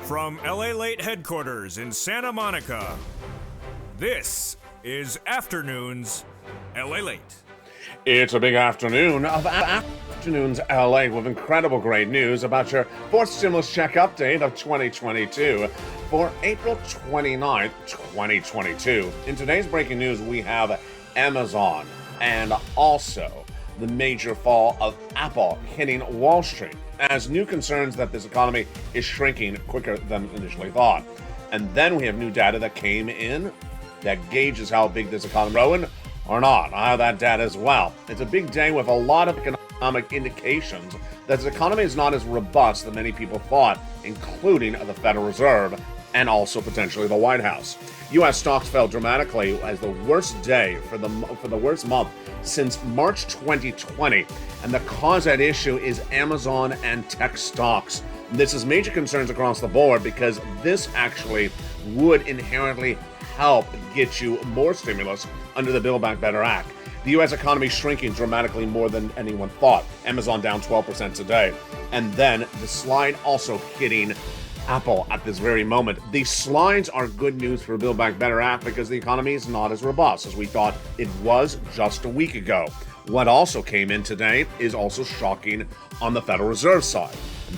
From LALATE headquarters in Santa Monica, this is Afternoons LALATE. It's a big afternoon of Afternoons LA with incredible great news about your fourth stimulus check update of 2022 for April 29th, 2022. In today's breaking news, we have Amazon and also the major fall of Apple hitting Wall Street as new concerns that this economy is shrinking quicker than initially thought. And then we have new data that came in that gauges how big this economy is growing or not. I have that data as well. It's a big day with a lot of economic indications that the economy is not as robust as many people thought, including the Federal Reserve and also potentially the White House. U.S. stocks fell dramatically as the worst day for the worst month since March 2020, and the cause at issue is Amazon and tech stocks. This is major concerns across the board because this actually would inherently help get you more stimulus under the Build Back Better Act. The U.S. economy shrinking dramatically more than anyone thought. Amazon down 12% today. And then the slide also hitting Apple at this very moment. These slides are good news for Build Back Better Act because the economy is not as robust as we thought it was just a week ago. What also came in today is also shocking on the Federal Reserve side.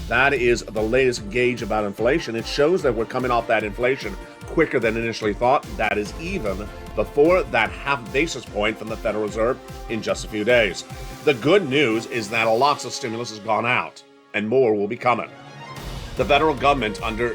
That is the latest gauge about inflation. It shows that we're coming off that inflation quicker than initially thought. That is even before that half basis point from the Federal Reserve in just a few days. The good news is that lots of stimulus has gone out and more will be coming. The federal government under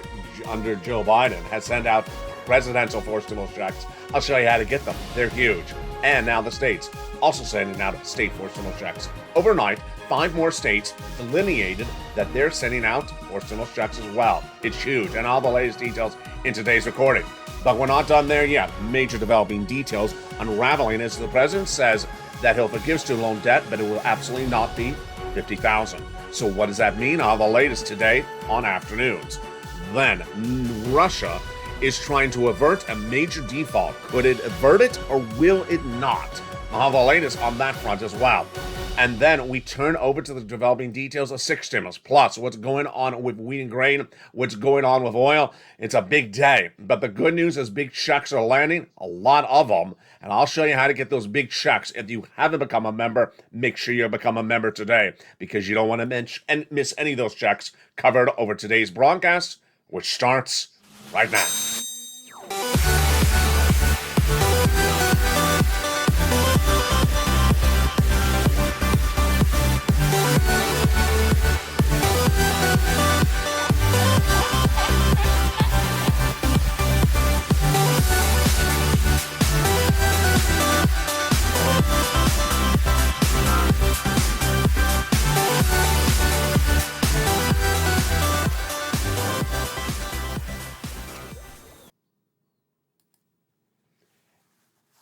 Joe Biden has sent out presidential forced stimulus checks. I'll show you how to get them. They're huge. And now the states also sending out state forced stimulus checks. Overnight, 5 more states delineated that they're sending out forced stimulus checks as well. It's huge, and all the latest details in today's recording. But we're not done there yet. Major developing details unraveling as the president says that he'll forgive student loan debt, but it will absolutely not be $50,000. So what does that mean? All the latest today on Afternoons. Then Russia is trying to avert a major default. Could it avert it or will it not? All the latest on that front as well. And then we turn over to the developing details of 6 stimulus, plus what's going on with wheat and grain, what's going on with oil. It's a big day. But the good news is big checks are landing, a lot of them. And I'll show you how to get those big checks. If you haven't become a member, make sure you become a member today because you don't want to miss any of those checks covered over today's broadcast, which starts right now.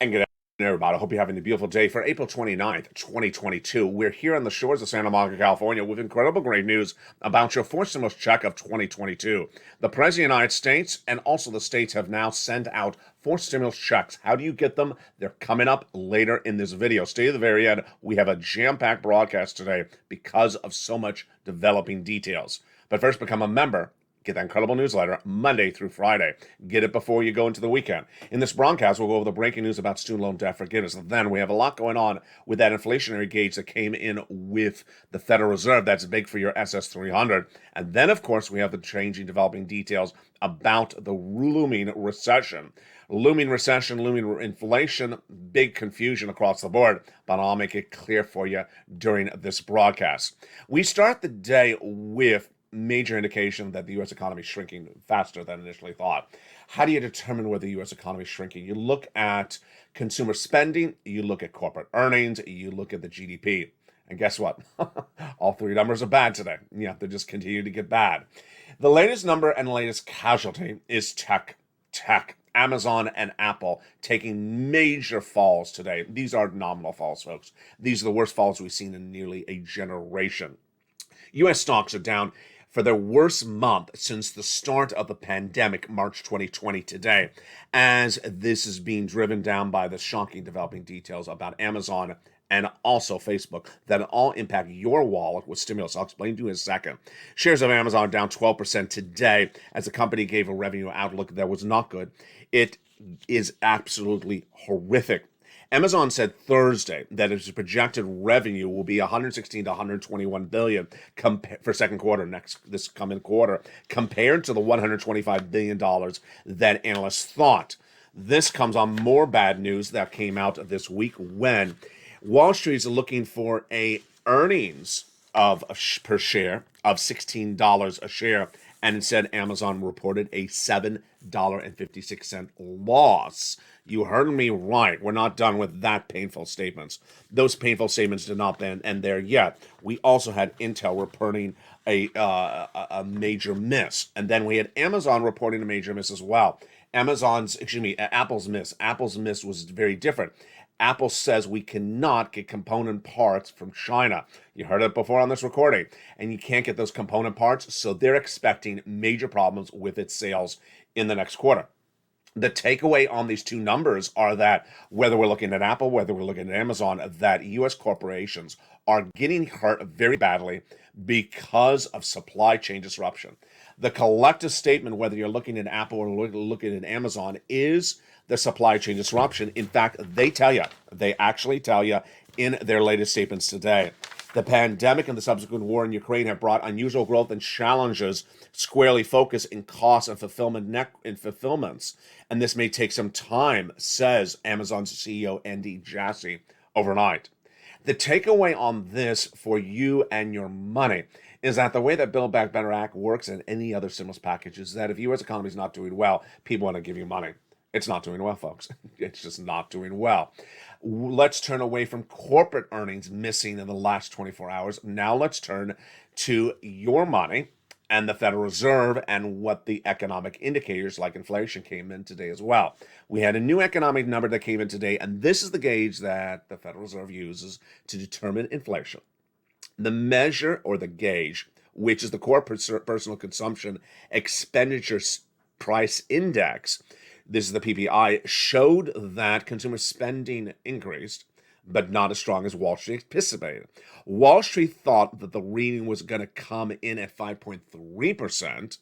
And good afternoon, everybody. I hope you're having a beautiful day for April 29th, 2022. We're here on the shores of Santa Monica, California with incredible great news about your fourth stimulus check of 2022. The President of the United States and also the states have now sent out 4 stimulus checks. How do you get them? They're coming up later in this video. Stay to the very end. We have a jam-packed broadcast today because of so much developing details. But first, become a member. Get that incredible newsletter Monday through Friday. Get it before you go into the weekend. In this broadcast, we'll go over the breaking news about student loan debt forgiveness. Then we have a lot going on with that inflationary gauge that came in with the Federal Reserve. That's big for your SS300. And then, of course, we have the changing, developing details about the looming recession. Looming recession, looming inflation, big confusion across the board, but I'll make it clear for you during this broadcast. We start the day with major indication that the U.S. economy is shrinking faster than initially thought. How do you determine whether the U.S. economy is shrinking? You look at consumer spending, you look at corporate earnings, you look at the GDP. And guess what? All 3 numbers are bad today. Yeah, they just continue to get bad. The latest number and latest casualty is tech. Amazon and Apple taking major falls today. These are nominal falls, folks. These are the worst falls we've seen in nearly a generation. U.S. stocks are down for their worst month since the start of the pandemic, March 2020 today, as this is being driven down by the shocking developing details about Amazon and also Facebook that all impact your wallet with stimulus. I'll explain to you in a second. Shares of Amazon down 12% today as the company gave a revenue outlook that was not good. It is absolutely horrific. Amazon said Thursday that its projected revenue will be 116 to 121 billion for second quarter this coming quarter, compared to the 125 billion dollars that analysts thought. This comes on more bad news that came out this week when Wall Street is looking for a earnings of per share of $16 a share, and instead Amazon reported a $7.56 loss. You heard me right. We're not done with that painful statements. Those painful statements did not end there yet. We also had Intel reporting a major miss, and then we had Amazon reporting a major miss as well. Apple's miss. Apple's miss was very different. Apple says we cannot get component parts from China. You heard it before on this recording. And you can't get those component parts, so they're expecting major problems with its sales in the next quarter. The takeaway on these two numbers are that whether we're looking at Apple, whether we're looking at Amazon, that U.S. corporations are getting hurt very badly because of supply chain disruption. The collective statement, whether you're looking at Apple or looking at Amazon, is the supply chain disruption. In fact, they actually tell you in their latest statements today. The pandemic and the subsequent war in Ukraine have brought unusual growth and challenges squarely focused in costs and fulfillments. And this may take some time, says Amazon's CEO Andy Jassy overnight. The takeaway on this for you and your money is that the way that Build Back Better Act works and any other stimulus package is that if the U.S. economy is not doing well, people want to give you money. It's not doing well, folks. It's just not doing well. Let's turn away from corporate earnings missing in the last 24 hours. Now let's turn to your money and the Federal Reserve and what the economic indicators like inflation came in today as well. We had a new economic number that came in today, and this is the gauge that the Federal Reserve uses to determine inflation. The measure or the gauge, which is the core personal consumption expenditure price index, this is the PPI, showed that consumer spending increased, but not as strong as Wall Street anticipated. Wall Street thought that the reading was going to come in at 5.3%,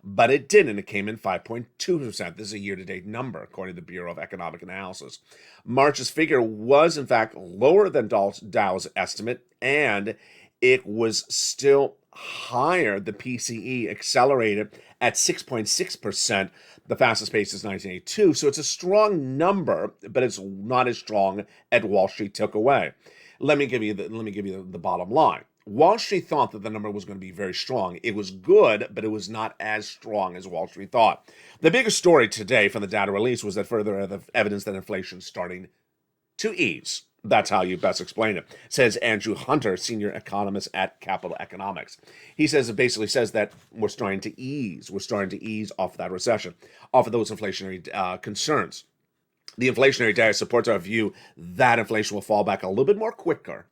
but it didn't. It came in 5.2%. This is a year-to-date number, according to the Bureau of Economic Analysis. March's figure was, in fact, lower than Dow's estimate, and it was still higher. The PCE accelerated at 6.6%, the fastest pace is 1982. So it's a strong number, but it's not as strong as Wall Street took away. Let me give you the bottom line. Wall Street thought that the number was going to be very strong. It was good, but it was not as strong as Wall Street thought. The biggest story today from the data release was that further evidence that inflation is starting to ease. That's how you best explain it, says Andrew Hunter, senior economist at Capital Economics. He says it basically says that we're starting to ease. We're starting to ease off that recession, off of those inflationary concerns. The inflationary data supports our view that inflation will fall back a little bit more quicker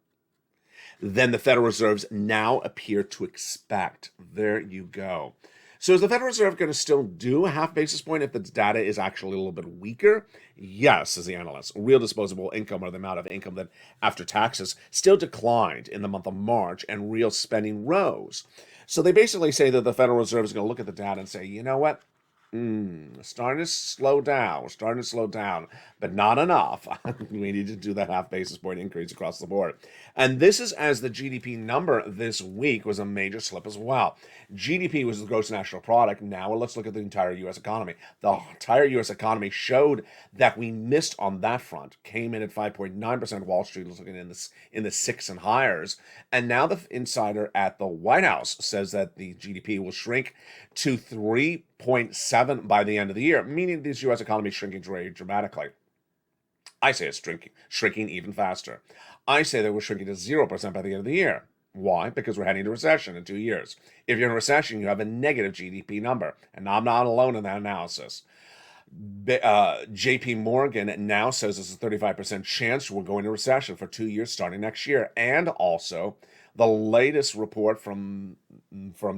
than the Federal Reserves now appear to expect. There you go. So is the Federal Reserve going to still do a half basis point if the data is actually a little bit weaker? Yes, says the analyst. Real disposable income, or the amount of income that after taxes, still declined in the month of March, and real spending rose. So they basically say that the Federal Reserve is going to look at the data and say, you know what? Starting to slow down, but not enough. We need to do that half basis point increase across the board. And this is as the GDP number this week was a major slip as well. GDP was the gross national product. Now let's look at the entire U.S. economy. The entire U.S. economy showed that we missed on that front. Came in at 5.9%. Wall Street was looking in the 6 and higher. And now the insider at the White House says that the GDP will shrink to 3.7 by the end of the year, meaning this U.S. economy is shrinking very dramatically. I say it's shrinking even faster. I say that we're shrinking to 0% by the end of the year. Why? Because we're heading to recession in 2 years. If you're in a recession, you have a negative GDP number, and I'm not alone in that analysis. JP Morgan now says there's a 35% chance we'll go into recession for 2 years starting next year, and also The latest report from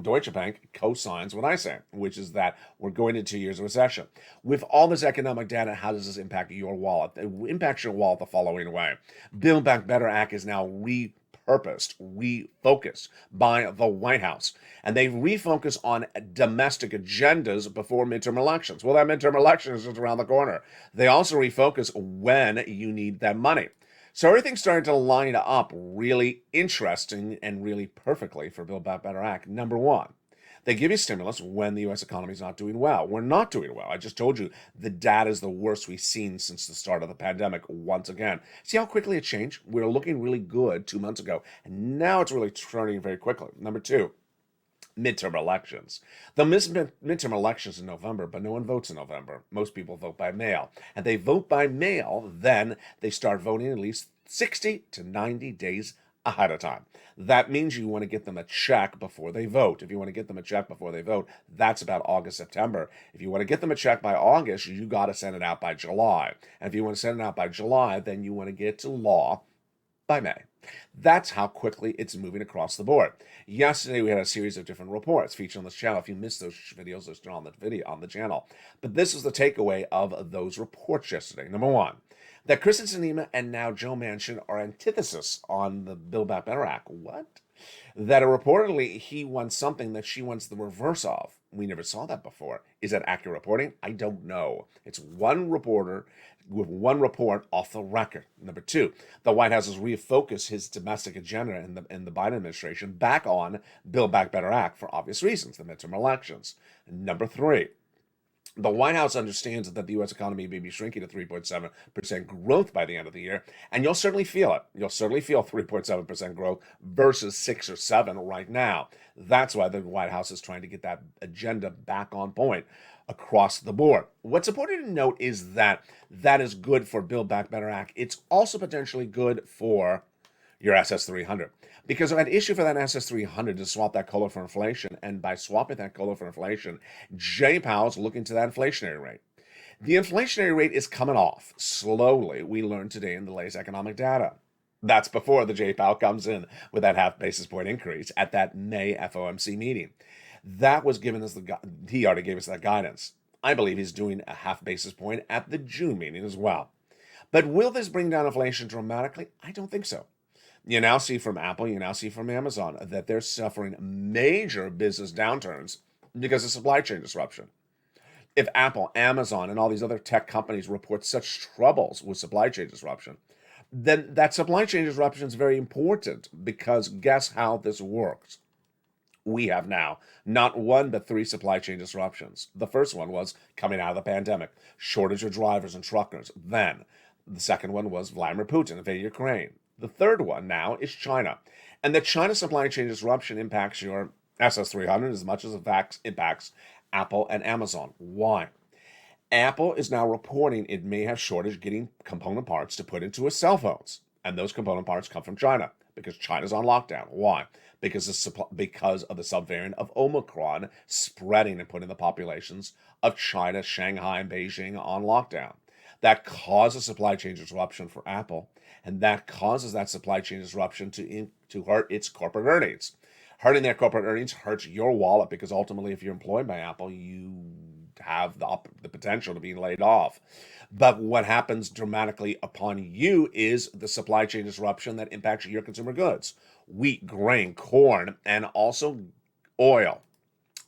Deutsche Bank co-signs what I say, which is that we're going into 2 years of recession. With all this economic data, how does this impact your wallet? It impacts your wallet the following way. Build Back Better Act is now repurposed, refocused by the White House. And they refocus on domestic agendas before midterm elections. Well, that midterm election is just around the corner. They also refocus when you need that money. So everything's starting to line up really interesting and really perfectly for Build Back Better Act. Number one, they give you stimulus when the U.S. economy is not doing well. We're not doing well. I just told you the data is the worst we've seen since the start of the pandemic once again. See how quickly it changed? We were looking really good 2 months ago, and now it's really turning very quickly. Number two, midterm elections. The midterm elections in November, but no one votes in November. Most people vote by mail. And they vote by mail, then they start voting at least 60 to 90 days ahead of time. That means you want to get them a check before they vote. If you want to get them a check before they vote, that's about August, September. If you want to get them a check by August, you got to send it out by July. And if you want to send it out by July, then you want to get to law by May. That's how quickly it's moving across the board. Yesterday, we had a series of different reports featured on this channel. If you missed those videos, they're still on the channel. But this is the takeaway of those reports yesterday. Number one, that Kristen Sinema and now Joe Manchin are antithesis on the Build Back Better Act. What? That reportedly he wants something that she wants the reverse of. We never saw that before. Is that accurate reporting? I don't know. It's one reporter with one report off the record. Number two, the White House has refocused his domestic agenda in the Biden administration back on Build Back Better Act for obvious reasons, the midterm elections. Number three, the White House understands that the U.S. economy may be shrinking to 3.7% growth by the end of the year, and you'll certainly feel it. You'll certainly feel 3.7% growth versus 6 or 7 right now. That's why the White House is trying to get that agenda back on point across the board. What's important to note is that that is good for Build Back Better Act. It's also potentially good for your SS300. Because an issue for that SS300 to swap that color for inflation, and by swapping that color for inflation, Jay Powell's looking to that inflationary rate. The inflationary rate is coming off slowly, we learned today in the latest economic data. That's before the Jay Powell comes in with that half basis point increase at that May FOMC meeting. That was given us he already gave us that guidance. I believe he's doing a half basis point at the June meeting as well. But will this bring down inflation dramatically? I don't think so. You now see from Apple, you now see from Amazon that they're suffering major business downturns because of supply chain disruption. If Apple, Amazon, and all these other tech companies report such troubles with supply chain disruption, then that supply chain disruption is very important because guess how this works? We have now not one but 3 supply chain disruptions. The first one was coming out of the pandemic, shortage of drivers and truckers. Then the second one was Vladimir Putin invading Ukraine. The third one now is China. And the China supply chain disruption impacts your SS300 as much as it impacts Apple and Amazon. Why? Apple is now reporting it may have shortage getting component parts to put into its cell phones. And those component parts come from China because China's on lockdown. Why? Because of the subvariant of Omicron spreading and putting the populations of China, Shanghai, and Beijing on lockdown. That causes supply chain disruption for Apple, and that causes that supply chain disruption to hurt its corporate earnings. Hurting their corporate earnings hurts your wallet because ultimately, if you're employed by Apple, you have the potential to be laid off. But what happens dramatically upon you is the supply chain disruption that impacts your consumer goods. Wheat, grain, corn, and also oil.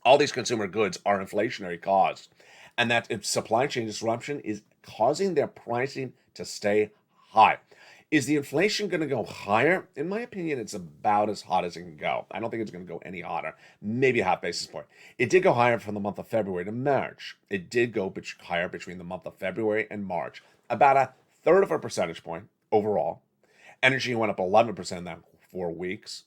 All these consumer goods are inflationary costs. And that supply chain disruption is causing their pricing to stay high. Is the inflation going to go higher? In my opinion, it's about as hot as it can go. I don't think it's going to go any hotter. Maybe a half basis point. It did go higher from the month of February to March. It did go higher between the month of February and March. About a third of a percentage point overall. Energy went up 11% in that 4 weeks.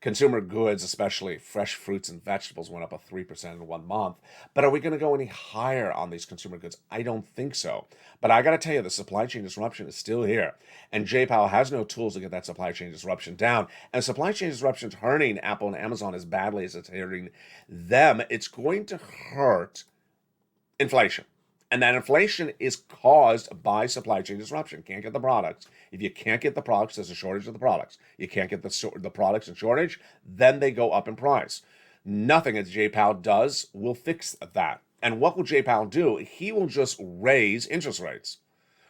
Consumer goods, especially fresh fruits and vegetables, went up 3% in 1 month. But are we going to go any higher on these consumer goods? I don't think so. But I got to tell you, the supply chain disruption is still here. And Jay Powell has no tools to get that supply chain disruption down. And supply chain disruption is hurting Apple and Amazon as badly as it's hurting them. It's going to hurt inflation. And that inflation is caused by supply chain disruption. Can't get the products. If you can't get the products, there's a shortage of the products. You can't get the products in shortage, then they go up in price. Nothing that Jay Powell does will fix that. And what will Jay Powell do? He will just raise interest rates.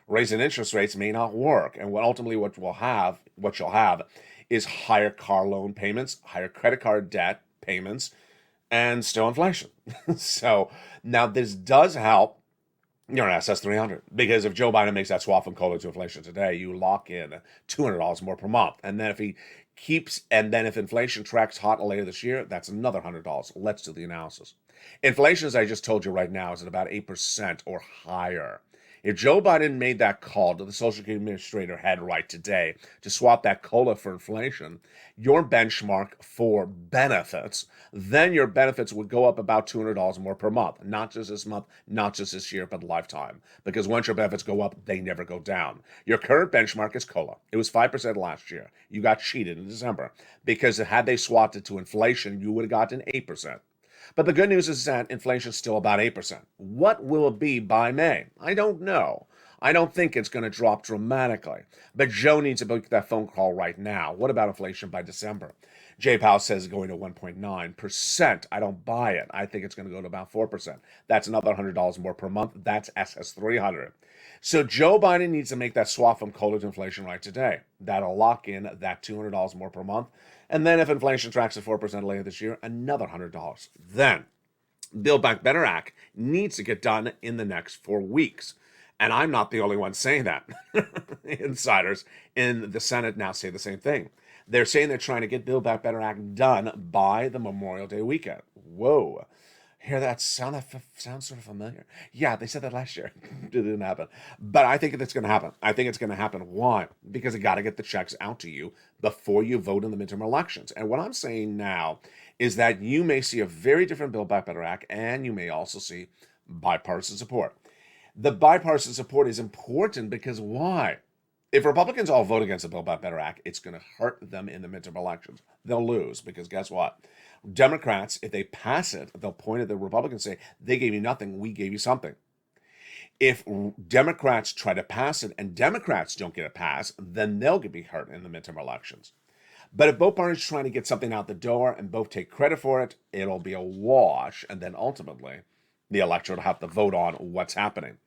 Raising interest rates may not work. And ultimately what you'll have is higher car loan payments, higher credit card debt payments, and still inflation. So now this does help your SS300, because if Joe Biden makes that swap from COLA to inflation today, you lock in $200 more per month. And then if inflation tracks hot later this year, that's another $100. Let's do the analysis. Inflation, as I just told you right now, is at about 8% or higher. If Joe Biden made that call to the Social Security Administrator head right today to swap that COLA for inflation, your benchmark for benefits, then your benefits would go up about $200 more per month. Not just this month, not just this year, but lifetime. Because once your benefits go up, they never go down. Your current benchmark is COLA. It was 5% last year. You got cheated in December. Because had they swapped it to inflation, you would have gotten 8%. But the good news is that inflation is still about 8%. What will it be by May? I don't know. I don't think it's going to drop dramatically. But Joe needs to make that phone call right now. What about inflation by December? Jay Powell says it's going to 1.9%. I don't buy it. I think it's going to go to about 4%. That's another $100 more per month. That's SS300. So Joe Biden needs to make that swap from COLA to inflation right today. That'll lock in that $200 more per month. And then if inflation tracks at 4% later this year, another $100. Then Build Back Better Act needs to get done in the next 4 weeks. And I'm not the only one saying that. Insiders in the Senate now say the same thing. They're saying they're trying to get Build Back Better Act done by the Memorial Day weekend. Whoa. Hear that sound? That sounds sort of familiar. Yeah, they said that last year. It didn't happen. But I think it's going to happen. I think it's going to happen. Why? Because they got to get the checks out to you before you vote in the midterm elections. And what I'm saying now is that you may see a very different Build Back Better Act, and you may also see bipartisan support. The bipartisan support is important because why? If Republicans all vote against the Build Back Better Act, it's going to hurt them in the midterm elections. They'll lose because guess what? Democrats, if they pass it, they'll point at the Republicans and say, they gave you nothing, we gave you something. If Democrats try to pass it and Democrats don't get it passed, then they'll be hurt in the midterm elections. But if both parties are trying to get something out the door and both take credit for it, it'll be a wash. And then ultimately, the electorate will have to vote on what's happening.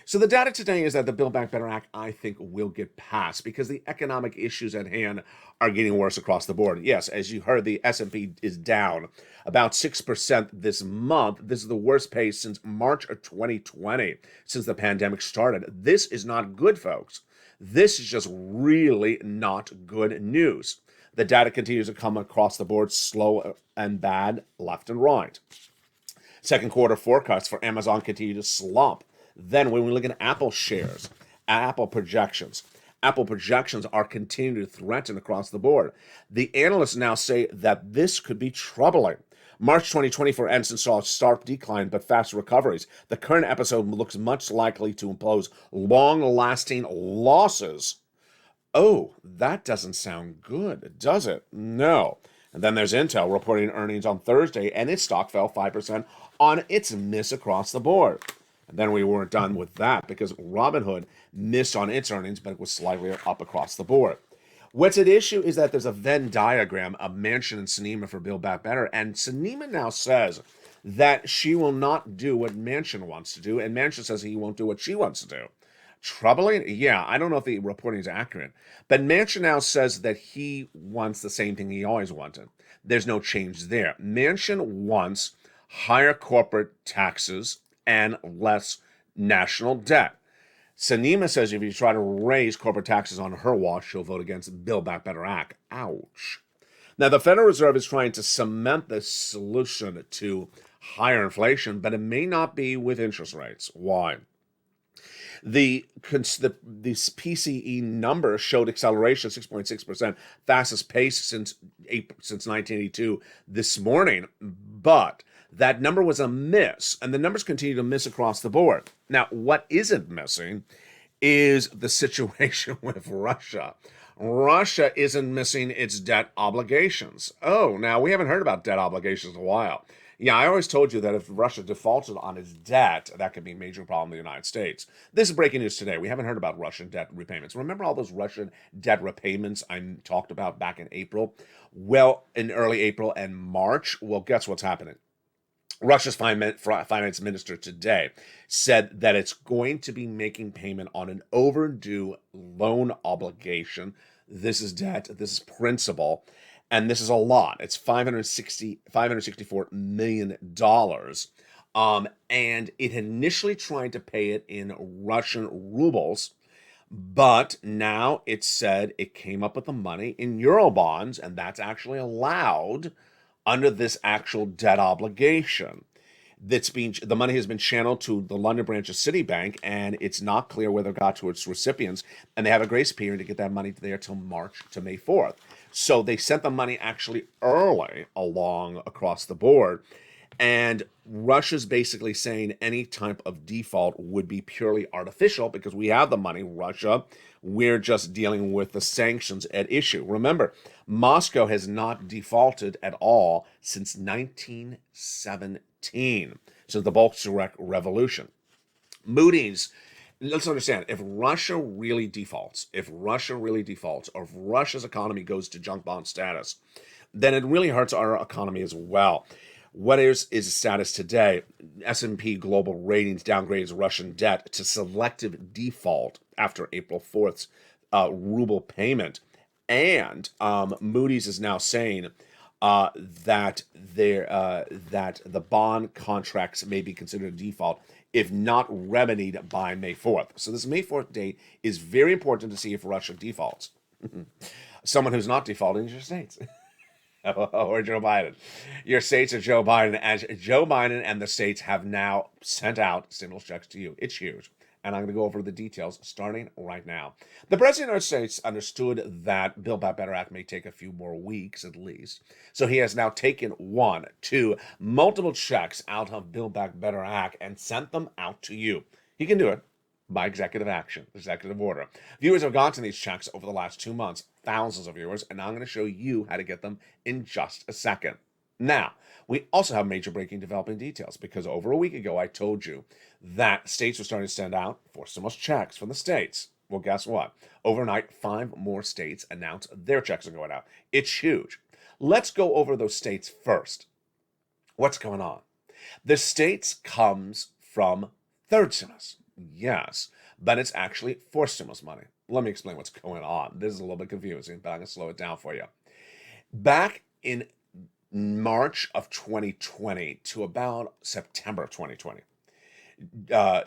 So the data today is that the Build Back Better Act, I think, will get passed because the economic issues at hand are getting worse across the board. Yes, as you heard, the S&P is down about 6% this month. This is the worst pace since March of 2020, since the pandemic started. This is not good, folks. This is just really not good news. The data continues to come across the board, slow and bad, left and right. Second quarter forecasts for Amazon continue to slump. Then when we look at Apple shares, Apple projections are continuing to threaten across the board. The analysts now say that this could be troubling. March 2020, for instance, saw a sharp decline but fast recoveries. The current episode looks much likely to impose long-lasting losses. Oh, that doesn't sound good, does it? No. And then there's Intel reporting earnings on Thursday, and its stock fell 5% on its miss across the board. And then we weren't done with that because Robinhood missed on its earnings, but it was slightly up across the board. What's at issue is that there's a Venn diagram of Manchin and Sinema for Build Back Better, and Sinema now says that she will not do what Manchin wants to do, and Manchin says he won't do what she wants to do. Troubling? Yeah, I don't know if the reporting is accurate, but Manchin now says that he wants the same thing he always wanted. There's no change there. Manchin wants higher corporate taxes and less national debt. Sinema says if you try to raise corporate taxes on her watch, she'll vote against Build Back Better Act. Ouch. Now, the Federal Reserve is trying to cement the solution to higher inflation, but it may not be with interest rates. Why? The PCE number showed acceleration, 6.6%, fastest pace since 1982 this morning, but that number was a miss, and the numbers continue to miss across the board. Now, what isn't missing is the situation with Russia. Russia isn't missing its debt obligations. Oh, now we haven't heard about debt obligations in a while. Yeah, I always told you that if Russia defaulted on its debt, that could be a major problem in the United States. This is breaking news today. We haven't heard about Russian debt repayments. Remember all those Russian debt repayments I talked about back in April? Well, in early April and March, well, guess what's happening? Russia's finance minister today said that it's going to be making payment on an overdue loan obligation. This is debt, this is principal, and this is a lot. It's $564 million. And it had initially tried to pay it in Russian rubles, but now it said it came up with the money in euro bonds, and that's actually allowed under this actual debt obligation. The money has been channeled to the London branch of Citibank, and it's not clear whether it got to its recipients. And they have a grace period to get that money there till March to May 4th. So they sent the money actually early along across the board. And Russia's basically saying any type of default would be purely artificial because we have the money, Russia. We're just dealing with the sanctions at issue. Remember, Moscow has not defaulted at all since 1917, since the Bolshevik Revolution. Moody's, let's understand, if Russia really defaults, or if Russia's economy goes to junk bond status, then it really hurts our economy as well. What is the status today? S&P Global Ratings downgrades Russian debt to selective default after April 4th's ruble payment. And Moody's is now saying that the bond contracts may be considered a default if not remedied by May 4th. So this May 4th date is very important to see if Russia defaults. Someone who's not defaulting is your states. Or Joe Biden. Your states are Joe Biden, as Joe Biden and the states have now sent out stimulus checks to you. It's huge. And I'm going to go over the details starting right now. The President of the United States understood that Build Back Better Act may take a few more weeks at least. So he has now taken multiple checks out of Build Back Better Act and sent them out to you. He can do it by executive action, executive order. Viewers have gotten these checks over the last 2 months, thousands of viewers, and I'm going to show you how to get them in just a second. Now, we also have major breaking developing details because over a week ago I told you that states were starting to send out for stimulus checks from the states. Well, guess what? Overnight, 5 more states announced their checks are going out. It's huge. Let's go over those states first. What's going on? The states comes from third stimulus. Yes, but it's actually fourth stimulus money. Let me explain what's going on. This is a little bit confusing, but I'm going to slow it down for you. Back in March of 2020 to about September of 2020,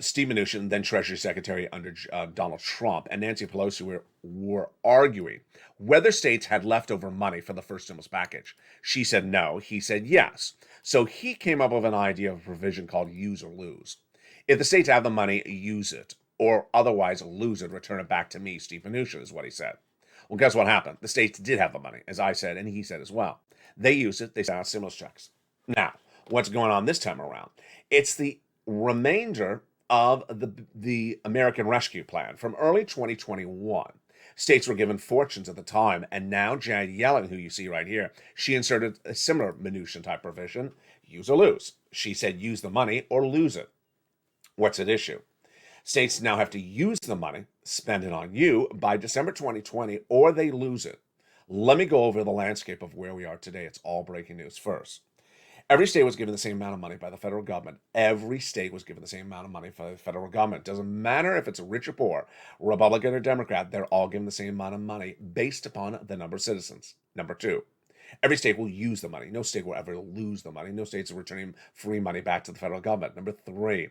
Steve Mnuchin, then Treasury Secretary under Donald Trump, and Nancy Pelosi were arguing whether states had leftover money for the first stimulus package. She said no. He said yes. So he came up with an idea of a provision called use or lose. If the states have the money, use it, or otherwise lose it, return it back to me, Steve Mnuchin, is what he said. Well, guess what happened? The states did have the money, as I said, and he said as well. They used it. They sent out stimulus checks. Now, what's going on this time around? It's the remainder of the American Rescue Plan from early 2021. States were given fortunes at the time, and now Janet Yellen, who you see right here, she inserted a similar Mnuchin-type provision, use or lose. She said use the money or lose it. What's at issue? States now have to use the money, spend it on you, by December 2020, or they lose it. Let me go over the landscape of where we are today. It's all breaking news. First, every state was given the same amount of money by the federal government. Every state was given the same amount of money by the federal government. Doesn't matter if it's rich or poor, Republican or Democrat, they're all given the same amount of money based upon the number of citizens. Number two, every state will use the money. No state will ever lose the money. No states are returning free money back to the federal government. Number three,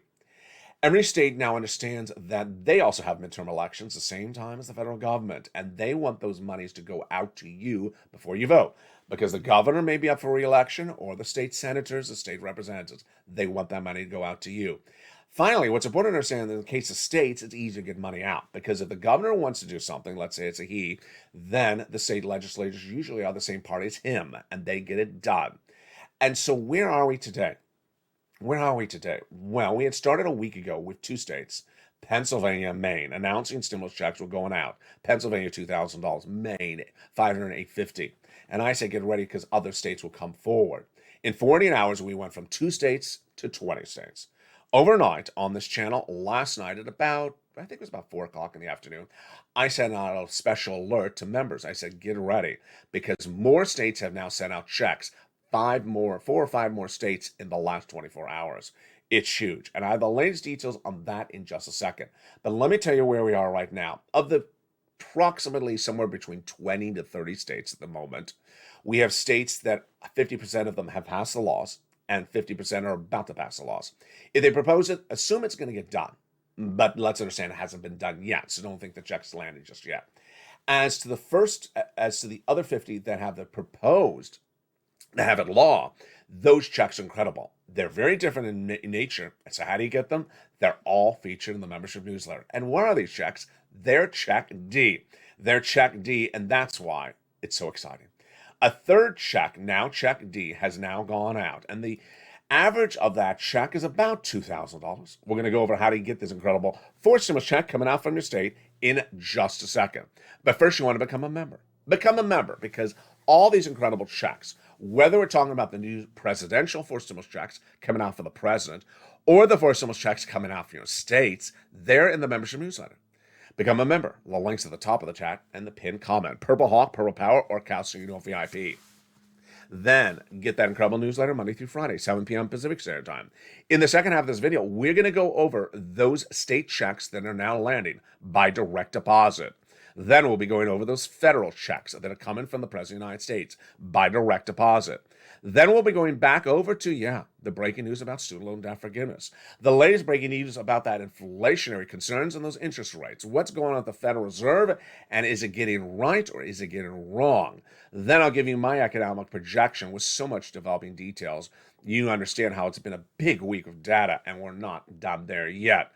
every state now understands that they also have midterm elections the same time as the federal government, and they want those monies to go out to you before you vote, because the governor may be up for re-election, or the state senators, the state representatives. They want that money to go out to you. Finally, what's important to understand in the case of states, it's easy to get money out, because if the governor wants to do something, let's say it's a he, then the state legislators usually are the same party as him, and they get it done. And so where are we today? Where are we today? Well, we had started a week ago with 2 states, Pennsylvania and Maine, announcing stimulus checks were going out. Pennsylvania, $2,000. Maine, $508.50. And I say get ready because other states will come forward. In 48 hours, we went from 2 states to 20 states. Overnight on this channel last night at about, I think it was about 4 o'clock in the afternoon, I sent out a special alert to members. I said, get ready, because more states have now sent out checks. 4 or 5 more states in the last 24 hours. It's huge. And I have the latest details on that in just a second. But let me tell you where we are right now. Of the approximately somewhere between 20 to 30 states at the moment, we have states that 50% of them have passed the laws and 50% are about to pass the laws. If they propose it, assume it's going to get done. But let's understand it hasn't been done yet, so don't think the check's landed just yet. As to the other 50 that have the proposed, that have it law, those checks are incredible. They're very different in nature. So how do you get them? They're all featured in the membership newsletter. And what are these checks? They're Check D. They're Check D, and that's why it's so exciting. A third check, now Check D, has now gone out, and the average of that check is about $2,000. We're going to go over how to get this incredible 4 stimulus check coming out from your state in just a second. But first, you want to become a member. Become a member, because all these incredible checks, whether we're talking about the new presidential 4 stimulus checks coming out for the president, or the 4 stimulus checks coming out for your states, they're in the membership newsletter. Become a member. The link's at the top of the chat and the pinned comment. Purple Hawk, Purple Power, or Cal Student VIP. Then get that incredible newsletter Monday through Friday, 7 p.m. Pacific Standard Time. In the second half of this video, we're going to go over those state checks that are now landing by direct deposit. Then we'll be going over those federal checks that are coming from the President of the United States by direct deposit. Then we'll be going back over to, the breaking news about student loan debt forgiveness. The latest breaking news about that inflationary concerns and those interest rates. What's going on at the Federal Reserve, and is it getting right or is it getting wrong? Then I'll give you my economic projection with so much developing details. You understand how it's been a big week of data, and we're not done there yet.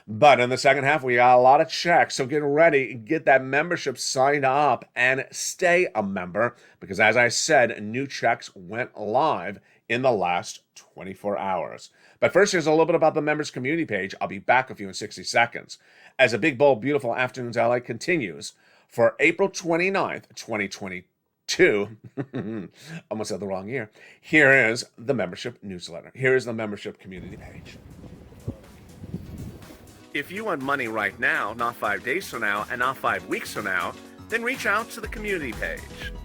But in the second half, we got a lot of checks. So get ready, get that membership signed up, and stay a member. Because as I said, new checks went live in the last 24 hours. But first, here's a little bit about the members community page. I'll be back with you in 60 seconds. As a big, bold, beautiful Afternoons LA continues for April 29th, 2022. Almost said the wrong year. Here is the membership newsletter. Here is the membership community page. If you want money right now, not 5 days from now, and not 5 weeks from now, then reach out to the community page.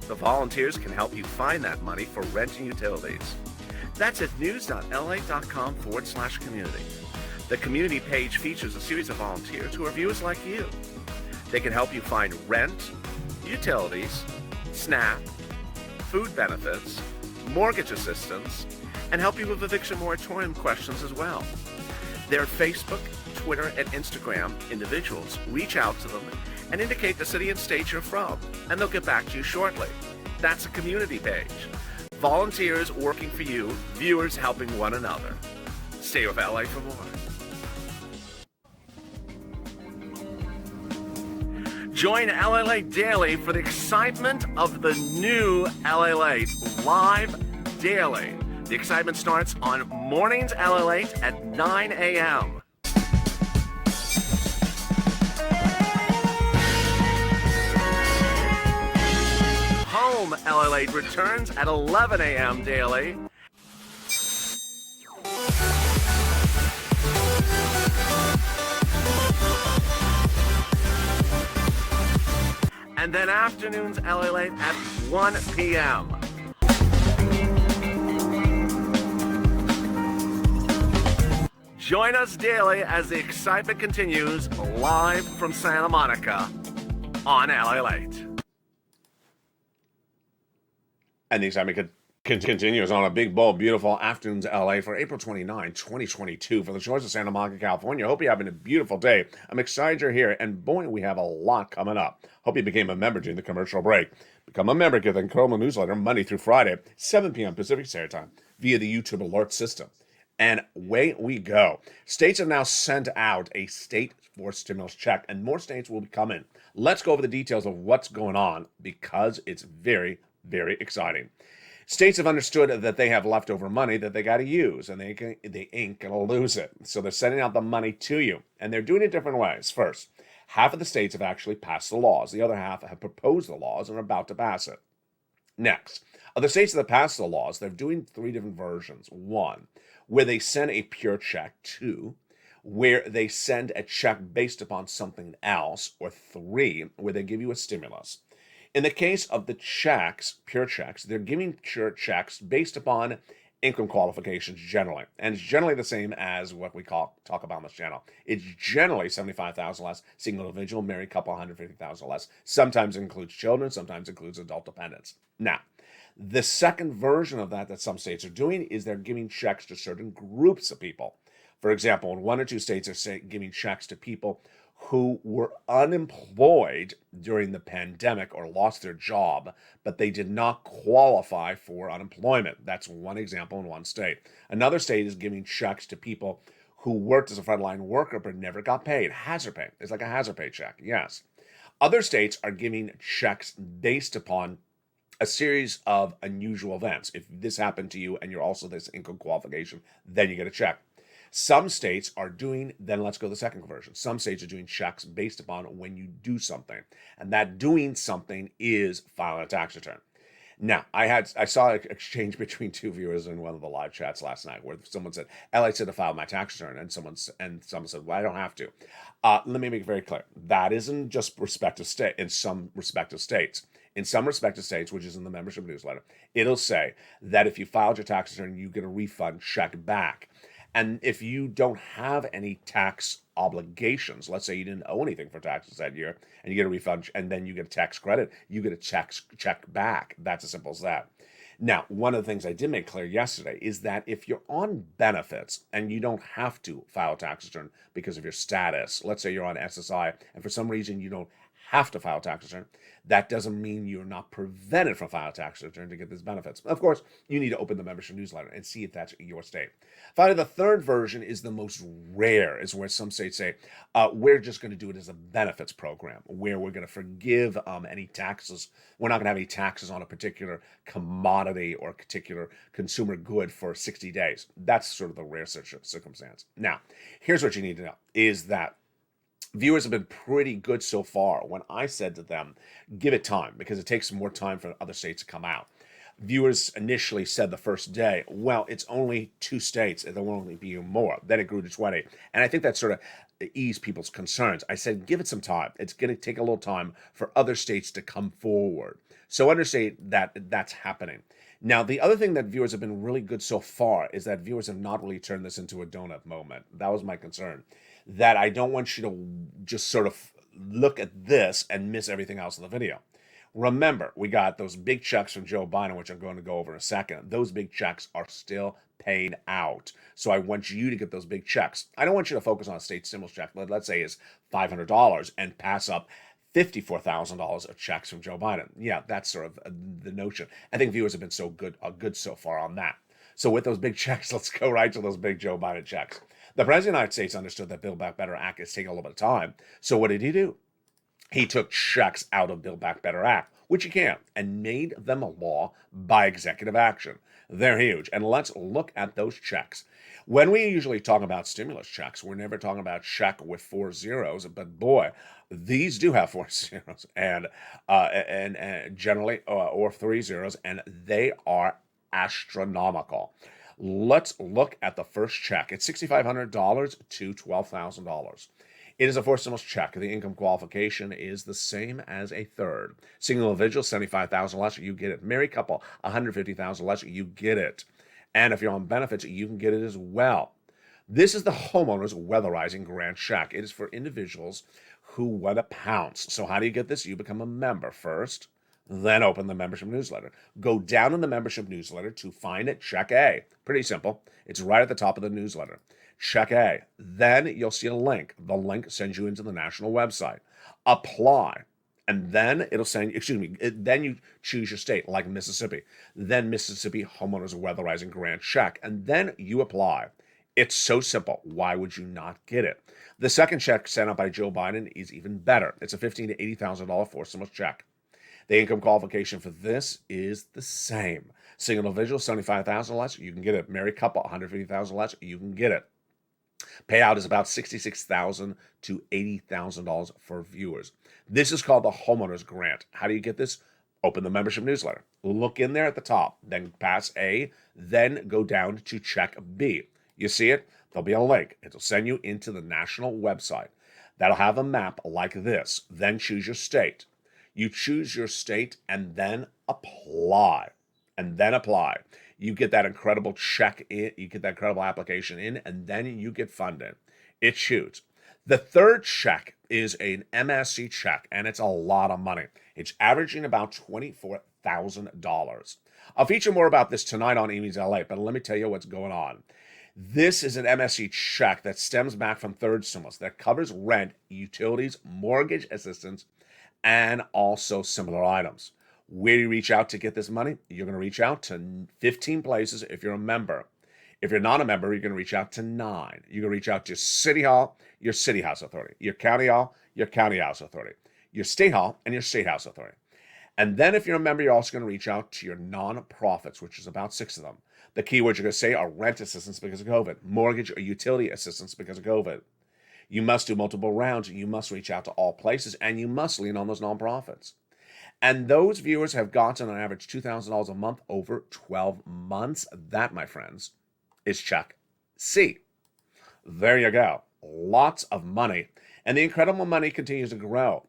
The volunteers can help you find that money for rent and utilities. That's at news.la.com/community. The community page features a series of volunteers who are viewers like you. They can help you find rent, utilities, SNAP, food benefits, mortgage assistance, and help you with eviction moratorium questions as well. Their Facebook, Twitter, and Instagram individuals reach out to them and indicate the city and state you're from, and they'll get back to you shortly. That's a community page. Volunteers working for you, viewers helping one another. Stay with LA for more. Join LALATE Daily for the excitement of the new LALATE live daily. The excitement starts on mornings LALATE at 9 a.m. Home LALATE returns at 11 a.m. daily. And then afternoons LALATE at 1 p.m. Join us daily as the excitement continues live from Santa Monica on LALATE. And the excitement continues on a big, bold, beautiful Afternoons LA for April 29, 2022 for the shores of Santa Monica, California. Hope you're having a beautiful day. I'm excited you're here, and boy, we have a lot coming up. Hope you became a member during the commercial break. Become a member, get the incredible newsletter Monday through Friday, 7 p.m. Pacific Standard Time via the YouTube alert system. And away we go. States have now sent out a state for stimulus check, and more states will be coming. Let's go over the details of what's going on, because it's very, very exciting. States have understood that they have leftover money that they got to use, and they ain't going to lose it. So they're sending out the money to you, and they're doing it different ways. First, half of the states have actually passed the laws. The other half have proposed the laws and are about to pass it. Next, Other states that pass the laws, they're doing three different versions. One, where they send a pure check. Two, where they send a check based upon something else. Or three, where they give you a stimulus. In the case of the checks, pure checks, they're giving pure checks based upon income qualifications generally. And it's generally the same as what we talk about on this channel. It's generally 75,000 less, single individual, married couple, 150,000 less. Sometimes it includes children, sometimes it includes adult dependents. Now, the second version of that some states are doing is they're giving checks to certain groups of people. For example, in one or two states are giving checks to people who were unemployed during the pandemic or lost their job, but they did not qualify for unemployment. That's one example in one state. Another state is giving checks to people who worked as a frontline worker but never got paid. Hazard pay. It's like a hazard pay check, yes. Other states are giving checks based upon a series of unusual events. If this happened to you and you're also this income qualification, then you get a check. Some states are doing, then let's go to the second version. Some states are doing checks based upon when you do something. And that doing something is filing a tax return. Now, I saw an exchange between two viewers in one of the live chats last night where someone said, I said to file my tax return. And someone said, well, I don't have to. Let me make it very clear. That isn't just respective state in some respective states. In some respective states, which is in the membership newsletter, it'll say that if you filed your tax return, you get a refund check back. And if you don't have any tax obligations, let's say you didn't owe anything for taxes that year, and you get a refund, and then you get a tax credit, you get a check back. That's as simple as that. Now, one of the things I did make clear yesterday is that if you're on benefits and you don't have to file a tax return because of your status, let's say you're on SSI, and for some reason you don't have to file a tax return, that doesn't mean you're not prevented from filing a tax return to get these benefits. Of course, you need to open the membership newsletter and see if that's your state. Finally, the third version is the most rare, is where some states say, we're just going to do it as a benefits program, where we're going to forgive any taxes. We're not going to have any taxes on a particular commodity or a particular consumer good for 60 days. That's sort of the rare circumstance. Now, here's what you need to know, is that viewers have been pretty good so far when I said to them, give it time, because it takes more time for other states to come out. Viewers initially said the first day, well, it's only 2 states, and there will only be more. Then it grew to 20. And I think that sort of eased people's concerns. I said, give it some time. It's going to take a little time for other states to come forward. So understand that that's happening. Now, the other thing that viewers have been really good so far is that viewers have not really turned this into a donut moment. That was my concern. That I don't want you to just sort of look at this and miss everything else in the video. Remember, we got those big checks from Joe Biden, which I'm going to go over in a second. Those big checks are still paid out. So I want you to get those big checks. I don't want you to focus on a state stimulus check, let's say is $500, and pass up $54,000 of checks from Joe Biden. Yeah, that's sort of the notion. I think viewers have been so good so far on that. So with those big checks, let's go right to those big Joe Biden checks. The President of the United States understood that Build Back Better Act is taking a little bit of time. So what did he do? He took checks out of Build Back Better Act, which he can, and made them a law by executive action. They're huge. And let's look at those checks. When we usually talk about stimulus checks, we're never talking about check with 4 zeros, but boy, these do have 4 zeros and generally or 3 zeros, and they are astronomical. Let's look at the first check. It's $6,500 to $12,000. It is a forced stimulus check. The income qualification is the same as a third. Single individual, $75,000 less, you get it. Married couple, $150,000 less, you get it. And if you're on benefits, you can get it as well. This is the homeowner's weatherizing grant check. It is for individuals who want to pounce. So how do you get this? You become a member first, then open the membership newsletter. Go down in the membership newsletter to find it, check A. Pretty simple. It's right at the top of the newsletter. Check A. Then you'll see a link. The link sends you into the national website. Apply. And then it'll send, then you choose your state, like Mississippi. Then Mississippi Homeowners Weatherizing Grant check. And then you apply. It's so simple. Why would you not get it? The second check sent out by Joe Biden is even better. It's a $15,000 to $80,000 forced stimulus check. The income qualification for this is the same. Single individual, $75,000 less, you can get it. Married couple, $150,000 less, you can get it. Payout is about $66,000 to $80,000 for viewers. This is called the homeowner's grant. How do you get this? Open the membership newsletter. Look in there at the top, then pass A, then go down to check B. You see it? There'll be a link. It'll send you into the national website. That'll have a map like this. Then choose your state. You choose your state and then apply. And then apply. You get that incredible check in, you get that incredible application in, and then you get funded. It's huge. The third check is an MSC check, and it's a lot of money. It's averaging about $24,000. I'll feature more about this tonight on Amy's LA, but let me tell you what's going on. This is an MSC check that stems back from third stimulus that covers rent, utilities, mortgage assistance, and also similar items. Where do you reach out to get this money? You're going to reach out to 15 places if you're a member. If you're not a member, you're going to reach out to 9. You're going to reach out to City Hall, your City House Authority, your County Hall, your County House Authority, your State Hall, and your State House Authority. And then if you're a member, you're also going to reach out to your nonprofits, which is about 6 of them. The keywords you're going to say are rent assistance because of COVID, mortgage or utility assistance because of COVID. You must do multiple rounds. You must reach out to all places, and you must lean on those nonprofits. And those viewers have gotten on average $2,000 a month over 12 months. That, my friends, is check C. There you go. Lots of money. And the incredible money continues to grow.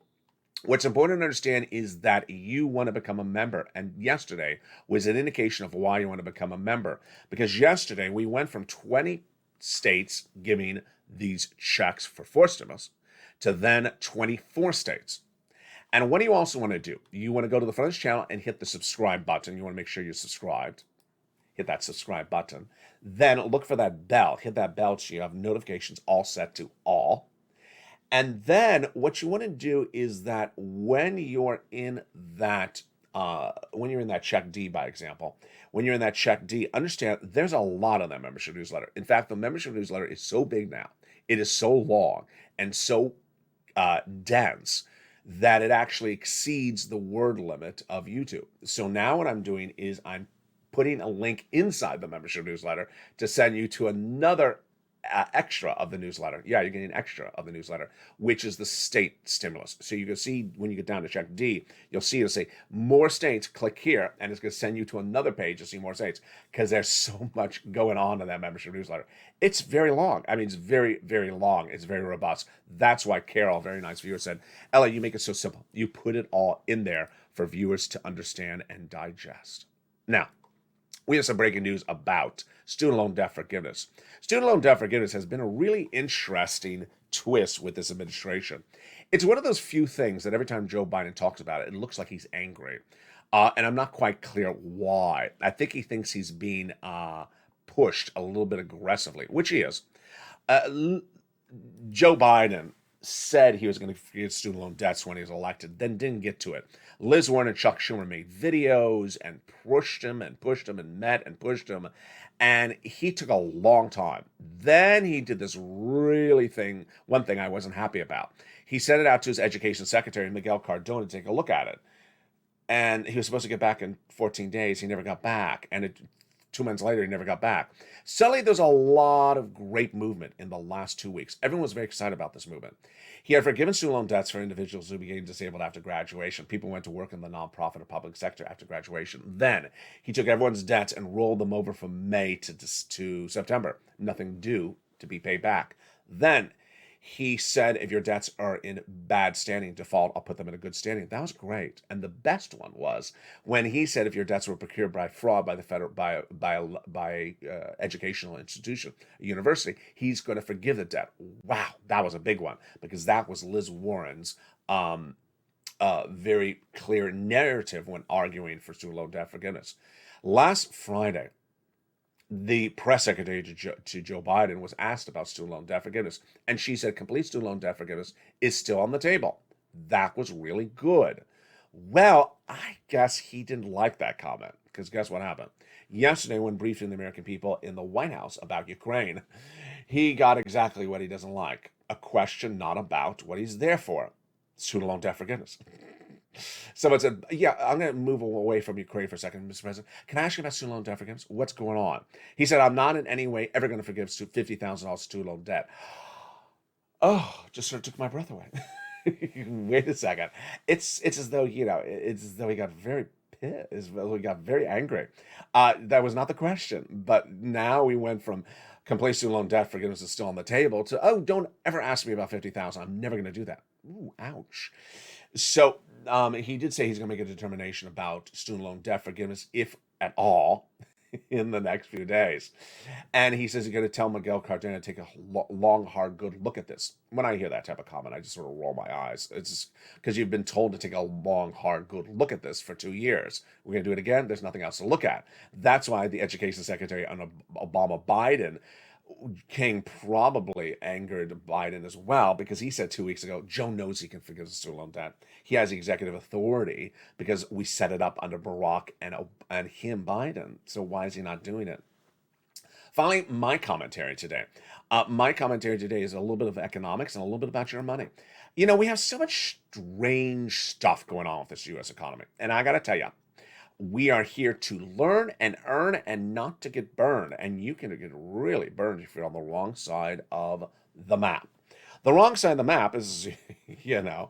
What's important to understand is that you want to become a member. And yesterday was an indication of why you want to become a member. Because yesterday we went from 20 states giving these checks for forced stimulus to then 24 states. And what do you also want to do? You want to go to the front of this channel and hit the subscribe button. You want to make sure you're subscribed. Hit that subscribe button. Then look for that bell. Hit that bell so you have notifications all set to all. And then what you want to do is that when you're in that check D, by example, when you're in that check D, understand there's a lot of that membership newsletter. In fact, the membership newsletter is so big now. It is so long and so dense that it actually exceeds the word limit of YouTube. So now what I'm doing is I'm putting a link inside the membership newsletter to send you to another extra of the newsletter. Yeah, you're getting extra of the newsletter, which is the state stimulus. So you can see when you get down to check D, you'll see it'll say more states, click here, and it's going to send you to another page to see more states because there's so much going on in that membership newsletter. It's very long. I mean, it's very, very long. It's very robust. That's why Carol, a very nice viewer, said, Ella, you make it so simple. You put it all in there for viewers to understand and digest. Now, we have some breaking news about student loan debt forgiveness. Student loan debt forgiveness has been a really interesting twist with this administration. It's one of those few things that every time Joe Biden talks about it, it looks like he's angry. And I'm not quite clear why. I think he thinks he's being pushed a little bit aggressively, which he is. Joe Biden said he was going to forgive student loan debts when he was elected, then didn't get to it. Liz Warren and Chuck Schumer made videos and pushed him and met and pushed him, and he took a long time. Then he did this one thing I wasn't happy about. He sent it out to his education secretary, Miguel Cardona, to take a look at it. And he was supposed to get back in 14 days. He never got back. And 2 months later, he never got back. Suddenly, there's a lot of great movement in the last 2 weeks. Everyone was very excited about this movement. He had forgiven student loan debts for individuals who became disabled after graduation. People went to work in the nonprofit or public sector after graduation. Then, he took everyone's debts and rolled them over from May to September. Nothing due to be paid back. Then, he said, if your debts are in bad standing, default, I'll put them in a good standing. That was great. And the best one was when he said, if your debts were procured by fraud by the federal, by educational institution, a university, he's going to forgive the debt. Wow, that was a big one because that was Liz Warren's very clear narrative when arguing for student loan debt forgiveness. Last Friday, the press secretary to Joe Biden was asked about student loan debt forgiveness, and she said complete student loan debt forgiveness is still on the table. That was really good. Well, I guess he didn't like that comment, because guess what happened? Yesterday, when briefing the American people in the White House about Ukraine, he got exactly what he doesn't like. A question not about what he's there for. Student loan debt forgiveness. Someone said, yeah, I'm going to move away from Ukraine for a second, Mr. President. Can I ask you about student loan debt forgiveness? What's going on? He said, I'm not in any way ever going to forgive $50,000 student loan debt. Oh, just sort of took my breath away. Wait a second. It's as though, it's as though he got very pissed. We got very angry. That was not the question. But now we went from complete student loan debt forgiveness is still on the table to, oh, don't ever ask me about 50,000. I'm never going to do that. Ooh, ouch. So he did say he's going to make a determination about student loan debt forgiveness, if at all, in the next few days. And he says he's going to tell Miguel Cardona to take a long, hard, good look at this. When I hear that type of comment, I just sort of roll my eyes. It's just because you've been told to take a long, hard, good look at this for 2 years. We're going to do it again. There's nothing else to look at. That's why the education secretary under Obama Biden King probably angered Biden as well, because he said 2 weeks ago, Joe knows he can forgive the student loan debt. He has the executive authority because we set it up under Barack and him, Biden. So why is he not doing it? Finally, my commentary today. My commentary today is a little bit of economics and a little bit about your money. You know, we have so much strange stuff going on with this U.S. economy. And I got to tell you, we are here to learn and earn and not to get burned. And you can get really burned if you're on the wrong side of the map. The wrong side of the map is, you know,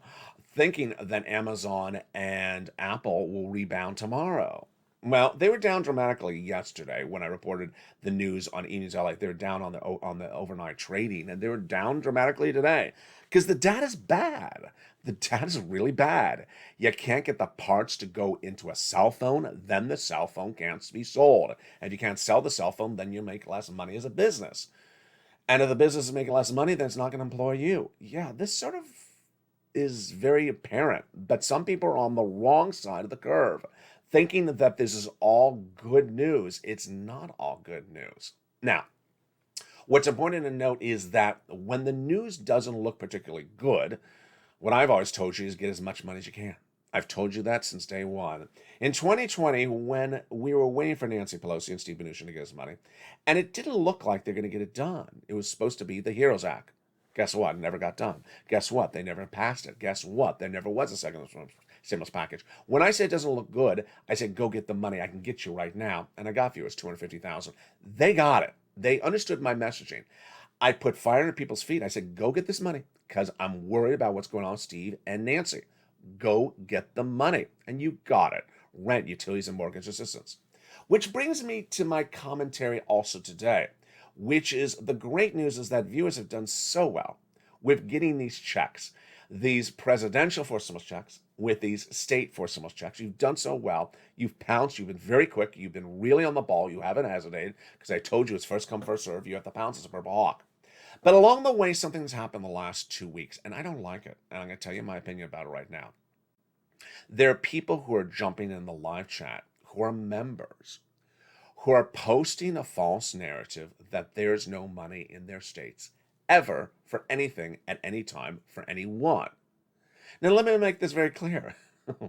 thinking that Amazon and Apple will rebound tomorrow. Well, they were down dramatically yesterday when I reported the news on E-News LA. They were down on the overnight trading, and they were down dramatically today because the data's bad. The data's really bad. You can't get the parts to go into a cell phone, then the cell phone can't be sold. And if you can't sell the cell phone, then you make less money as a business. And if the business is making less money, then it's not going to employ you. Yeah, this sort of is very apparent. But some people are on the wrong side of the curve, thinking that this is all good news. It's not all good news. Now, what's important to note is that when the news doesn't look particularly good, what I've always told you is get as much money as you can. I've told you that since day one. In 2020, when we were waiting for Nancy Pelosi and Steve Mnuchin to get us money, and it didn't look like they're going to get it done. It was supposed to be the HEROES Act. Guess what? It never got done. Guess what? They never passed it. Guess what? There never was a second stimulus package. When I say it doesn't look good, I said, go get the money. I can get you right now. And I got you. It's $250,000. They got it. They understood my messaging. I put fire under people's feet. I said, go get this money because I'm worried about what's going on with Steve and Nancy. Go get the money. And you got it. Rent, utilities, and mortgage assistance. Which brings me to my commentary also today, which is the great news is that viewers have done so well with getting these checks, these presidential forced stimulus checks, with these state forced stimulus checks. You've done so well. You've pounced. You've been very quick. You've been really on the ball. You haven't hesitated because I told you it's first come, first serve. You have to pounce as a purple hawk. But along the way, something's happened the last 2 weeks, and I don't like it. And I'm going to tell you my opinion about it right now. There are people who are jumping in the live chat, who are members, who are posting a false narrative that there's no money in their states ever for anything at any time for anyone. Now, let me make this very clear.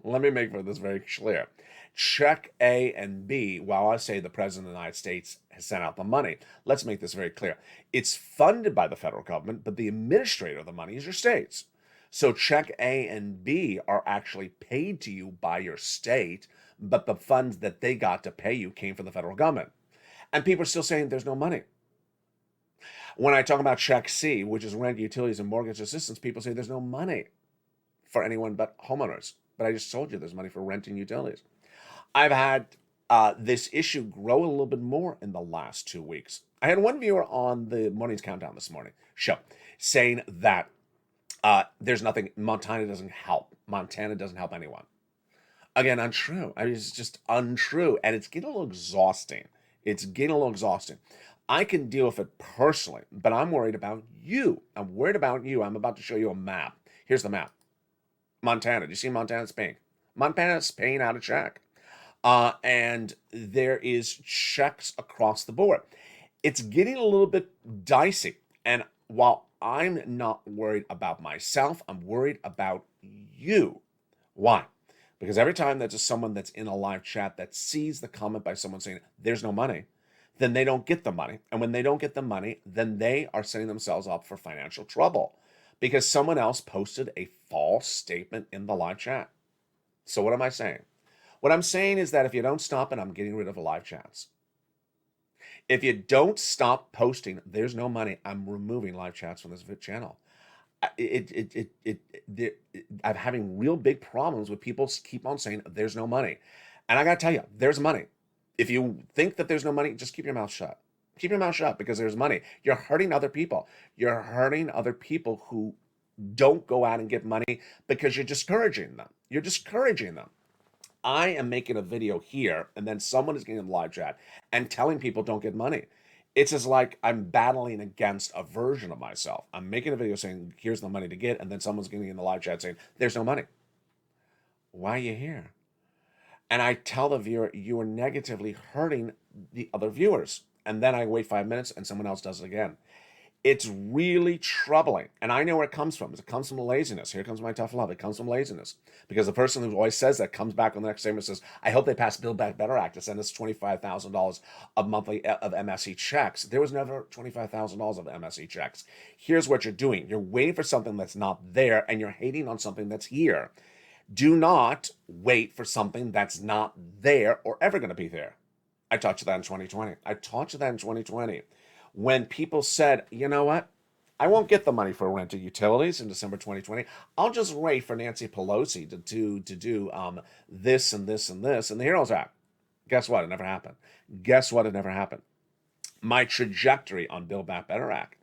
Let me make this very clear. Check A and B, while I say the President of the United States has sent out the money, let's make this very clear. It's funded by the federal government, but the administrator of the money is your states. So check A and B are actually paid to you by your state, but the funds that they got to pay you came from the federal government. And people are still saying there's no money. When I talk about check C, which is rent, utilities, and mortgage assistance, people say there's no money for anyone but homeowners. But I just told you there's money for rent and utilities. I've had this issue grow a little bit more in the last 2 weeks. I had one viewer on the Morning's Countdown this morning show saying that there's nothing, Montana doesn't help. Montana doesn't help anyone. Again, untrue. I mean, it's just untrue. And it's getting a little exhausting. I can deal with it personally, but I'm worried about you. I'm about to show you a map. Here's the map. Montana. Do you see Montana's paying? Montana's paying out a check. And there is checks across the board. It's getting a little bit dicey. And while I'm not worried about myself, I'm worried about you. Why? Because every time that there's someone that's in a live chat that sees the comment by someone saying, there's no money, then they don't get the money. And when they don't get the money, then they are setting themselves up for financial trouble because someone else posted a false statement in the live chat. So what am I saying? What I'm saying is that if you don't stop it, I'm getting rid of the live chats. If you don't stop posting, there's no money, I'm removing live chats from this channel. I'm having real big problems with people keep on saying there's no money. And I got to tell you, there's money. If you think that there's no money, just keep your mouth shut. Keep your mouth shut because there's money. You're hurting other people. You're hurting other people who don't go out and get money because you're discouraging them. You're discouraging them. I am making a video here, and then someone is getting in the live chat and telling people don't get money. It's as like I'm battling against a version of myself. I'm making a video saying, here's the money to get, and then someone's getting in the live chat saying, there's no money. Why are you here? And I tell the viewer, you are negatively hurting the other viewers. And then I wait 5 minutes and someone else does it again. It's really troubling. And I know where it comes from. It comes from laziness. Here comes my tough love. It comes from laziness. Because the person who always says that comes back on the next statement and says, I hope they pass Build Back Better Act to send us $25,000 of monthly of MSE checks. There was never $25,000 of MSE checks. Here's what you're doing. You're waiting for something that's not there, and you're hating on something that's here. Do not wait for something that's not there or ever going to be there. I taught you that in 2020. I taught you that in 2020. When people said, you know what? I won't get the money for rent or utilities in December 2020. I'll just wait for Nancy Pelosi to do this and this and this and the Heroes Act. Guess what? It never happened. Guess what? It never happened. My trajectory on Build Back Better Act.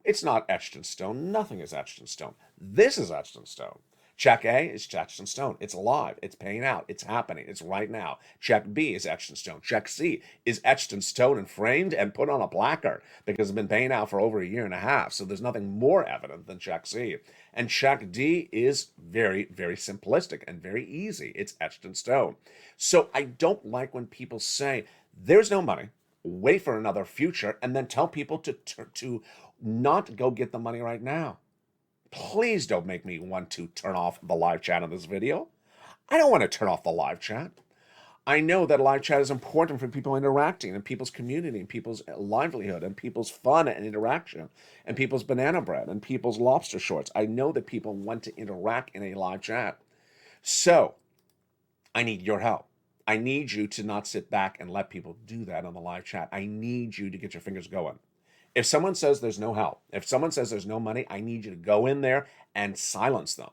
It's not etched in stone. Nothing is etched in stone. This is etched in stone. Check A is etched in stone. It's alive. It's paying out. It's happening. It's right now. Check B is etched in stone. Check C is etched in stone and framed and put on a placard because it's been paying out for over a year and a half. So there's nothing more evident than check C. And check D is very, very simplistic and very easy. It's etched in stone. So I don't like when people say there's no money, wait for another future, and then tell people to not go get the money right now. Please don't make me want to turn off the live chat on this video. I don't want to turn off the live chat. I know that live chat is important for people interacting and people's community and people's livelihood and people's fun and interaction and people's banana bread and people's lobster shorts. I know that people want to interact in a live chat. So I need your help. I need you to not sit back and let people do that on the live chat. I need you to get your fingers going. If someone says there's no help, if someone says there's no money, I need you to go in there and silence them.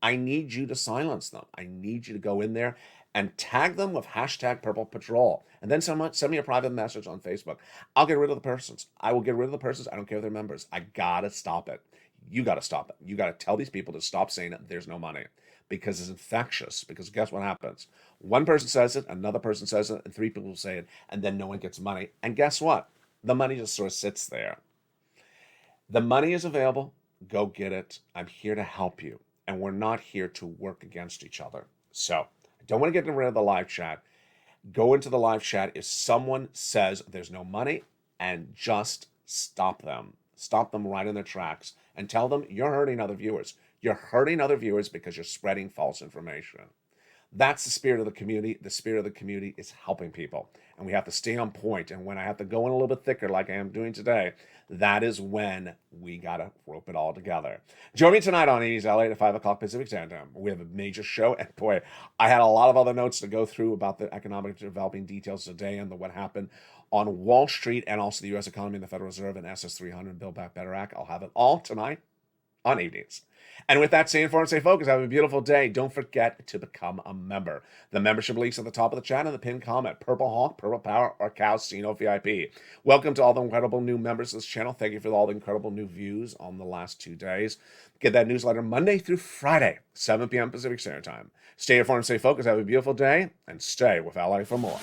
I need you to silence them. I need you to go in there and tag them with hashtag Purple Patrol. And then send me a private message on Facebook. I'll get rid of the persons. I will get rid of the persons. I don't care if they're members. I gotta stop it. You gotta stop it. You gotta tell these people to stop saying that there's no money because it's infectious. Because guess what happens? One person says it, another person says it, and three people say it, and then no one gets money. And guess what? The money just sort of sits there. The money is available. Go get it. I'm here to help you. And we're not here to work against each other. So I don't want to get rid of the live chat. Go into the live chat if someone says there's no money and just stop them. Stop them right in their tracks and tell them you're hurting other viewers. You're hurting other viewers because you're spreading false information. That's the spirit of the community. The spirit of the community is helping people. And we have to stay on point. And when I have to go in a little bit thicker like I am doing today, that is when we got to rope it all together. Join me tonight on 80s LA at 5 o'clock Pacific Standard Time. We have a major show. And boy, I had a lot of other notes to go through about the economic developing details today and what happened on Wall Street and also the U.S. economy and the Federal Reserve and SS300 Build Back Better Act. I'll have it all tonight on evenings. And with that, stay informed, stay focused, have a beautiful day. Don't forget to become a member. The membership links at the top of the chat and the pinned comment. Purple Hawk, Purple Power, or Calcino VIP. Welcome to all the incredible new members of this channel. Thank you for all the incredible new views on the last 2 days. Get that newsletter Monday through Friday, 7 p.m. Pacific Standard Time. Stay informed, stay focused, have a beautiful day, and stay with LA for more.